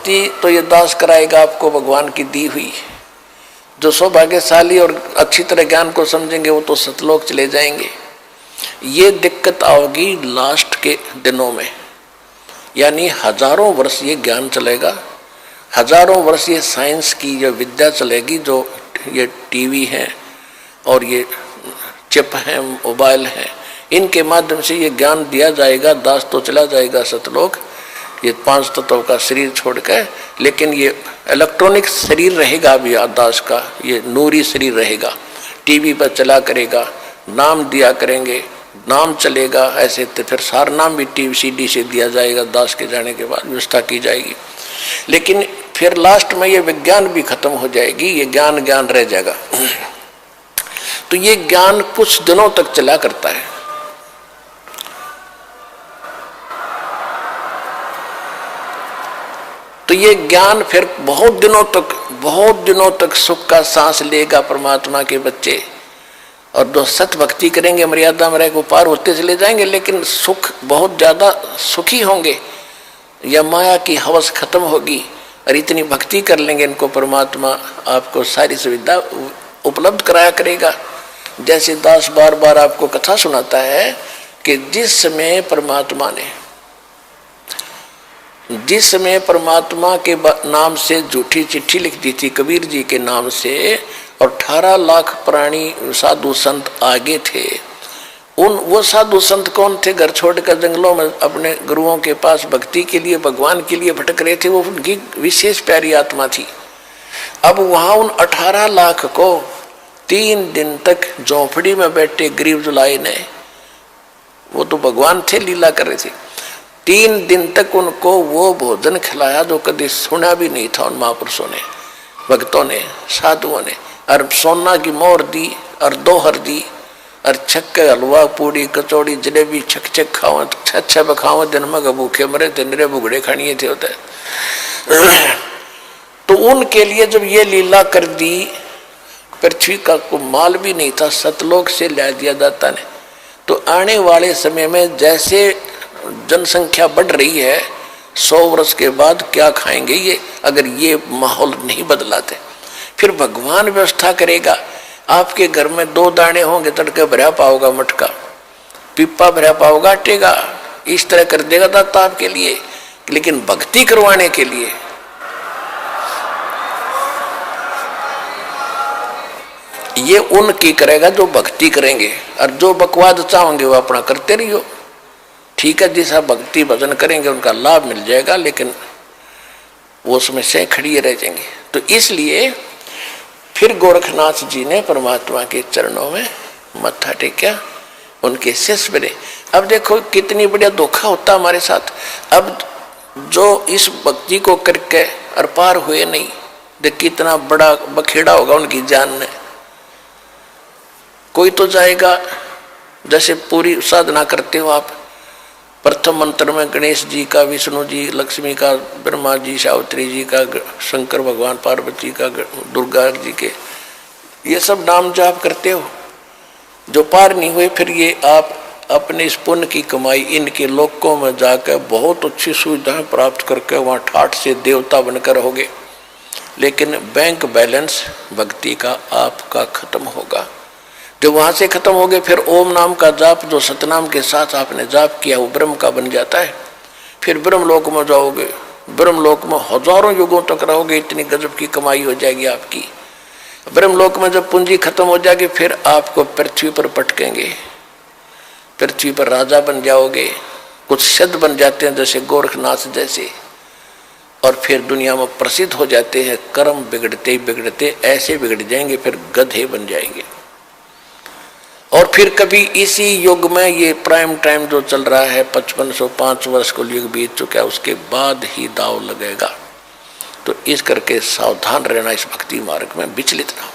भक्ति तो ये दास कराएगा आपको भगवान की दी हुई। जो सौभाग्यशाली और अच्छी तरह ज्ञान को समझेंगे वो तो सतलोक चले जाएंगे। ये दिक्कत आओगी लास्ट के दिनों में, यानी हजारों वर्ष ये ज्ञान चलेगा, हजारों वर्ष ये साइंस की जो विद्या चलेगी, जो ये टीवी है और ये चिप है, मोबाइल है, इनके माध्यम से ये ज्ञान दिया जाएगा। दास तो चला जाएगा सतलोक, ये 5 तत्वों का शरीर छोड़कर, लेकिन ये इलेक्ट्रॉनिक शरीर रहेगा भी दास का, ये नूरी शरीर रहेगा। टीवी पर चला करेगा, नाम दिया करेंगे, नाम चलेगा। ऐसे तो फिर सार नाम भी टीवी सीडी से दिया जाएगा, दास के जाने के बाद व्यवस्था की जाएगी। लेकिन फिर लास्ट में ये विज्ञान भी खत्म हो जाएगी, ये ज्ञान ज्ञान रह जाएगा। तो ये ज्ञान कुछ दिनों तक चला करता है। तो ये ज्ञान फिर बहुत दिनों तक सुख का सांस लेगा परमात्मा के बच्चे। और जो सत भक्ति करेंगे, मर्यादा में रहकर पार होते चले जाएंगे, लेकिन सुख बहुत ज्यादा सुखी होंगे। या माया की हवस खत्म होगी और इतनी भक्ति कर लेंगे, इनको परमात्मा आपको सारी सुविधा उपलब्ध कराया करेगा। जैसे दास बार बार आपको कथा सुनाता है कि जिस समय परमात्मा के नाम से झूठी चिट्ठी लिख दी थी कबीर जी के नाम से, और 18 लाख प्राणी साधु संत आगे थे। वो साधु संत कौन थे? घर छोड़कर जंगलों में अपने गुरुओं के पास भक्ति के लिए, भगवान के लिए भटक रहे थे। वो उनकी विशेष प्यारी आत्मा थी। अब वहां उन 18 लाख को 3 दिन तक झोंपड़ी में बैठे गरीब जुलाई ने, वो तो भगवान थे, लीला कर रहे थे, 3 दिन तक उनको वो भोजन खिलाया जो कभी सुना भी नहीं था उन महापुरुषों ने, भक्तों ने, साधुओं ने। और सोना की मोहर दी और दोहर दी और छक्के हलवा पूड़ी कचौड़ी जलेबी छक खाओ, अच्छा बखाओ, दिन में भूखे मरे थे, निरे बुगड़े खानिए थे होते। तो उनके लिए जब ये लीला कर दी, पृथ्वी का को माल भी नहीं था, सतलोक से ला दिया जाता ने। तो आने वाले समय में जैसे जनसंख्या बढ़ रही है, 100 वर्ष के बाद क्या खाएंगे ये, अगर ये माहौल नहीं बदलाते? फिर भगवान व्यवस्था करेगा। आपके घर में 2 दाने होंगे, तड़के भरा पाओगा मटका, पिप्पा भरा पाओगा आटेगा, इस तरह कर देगा दाता आपके लिए। लेकिन भक्ति करवाने के लिए ये उनकी करेगा जो भक्ति करेंगे, और जो बकवाद चाहोगे वो अपना करते रहियो। ठीक है, जैसा भक्ति भजन करेंगे उनका लाभ मिल जाएगा, लेकिन वो समस्याएं खड़ी रह जाएंगी। तो इसलिए फिर गोरखनाथ जी ने परमात्मा के चरणों में मत्था टेका, उनके शिष्य बने। अब देखो कितनी बढ़िया धोखा होता हमारे साथ। अब जो इस भक्ति को करके और पार हुए नहीं, देख कितना बड़ा बखेड़ा होगा उनकी जान में। कोई तो जाएगा, जैसे पूरी साधना करते हो आप, प्रथम मंत्र में गणेश जी का, विष्णु जी, लक्ष्मी का, ब्रह्मा जी, सावित्री जी का, शंकर भगवान, पार्वती का, दुर्गा जी के, ये सब नाम जाप करते हो। जो पार नहीं हुए, फिर ये आप अपने इस पुण्य की कमाई इनके लोकों में जाकर बहुत अच्छी सुविधाएं प्राप्त करके वहाँ ठाठ से देवता बनकर रहोगे। लेकिन बैंक बैलेंस भक्ति का आपका खत्म होगा। जब वहां से खत्म हो गए, फिर ओम नाम का जाप जो सतनाम के साथ आपने जाप किया वो ब्रह्म का बन जाता है। फिर ब्रह्म लोक में जाओगे, ब्रह्म लोक में हजारों युगों तक रहोगे, इतनी गजब की कमाई हो जाएगी आपकी। ब्रह्म लोक में जब पूंजी खत्म हो जाएगी, फिर आपको पृथ्वी पर पटकेंगे, पृथ्वी पर राजा बन जाओगे, कुछ सिद्ध बन जाते हैं जैसे गोरखनाथ जैसे, और फिर दुनिया में प्रसिद्ध हो जाते हैं। कर्म बिगड़ते बिगड़ते ऐसे बिगड़ जाएंगे, फिर गधे बन जाएंगे। और फिर कभी इसी युग में, ये प्राइम टाइम जो चल रहा है, 5505 वर्ष को युग बीत चुका है, उसके बाद ही दाव लगेगा। तो इस करके सावधान रहना, इस भक्ति मार्ग में विचलित ना हो।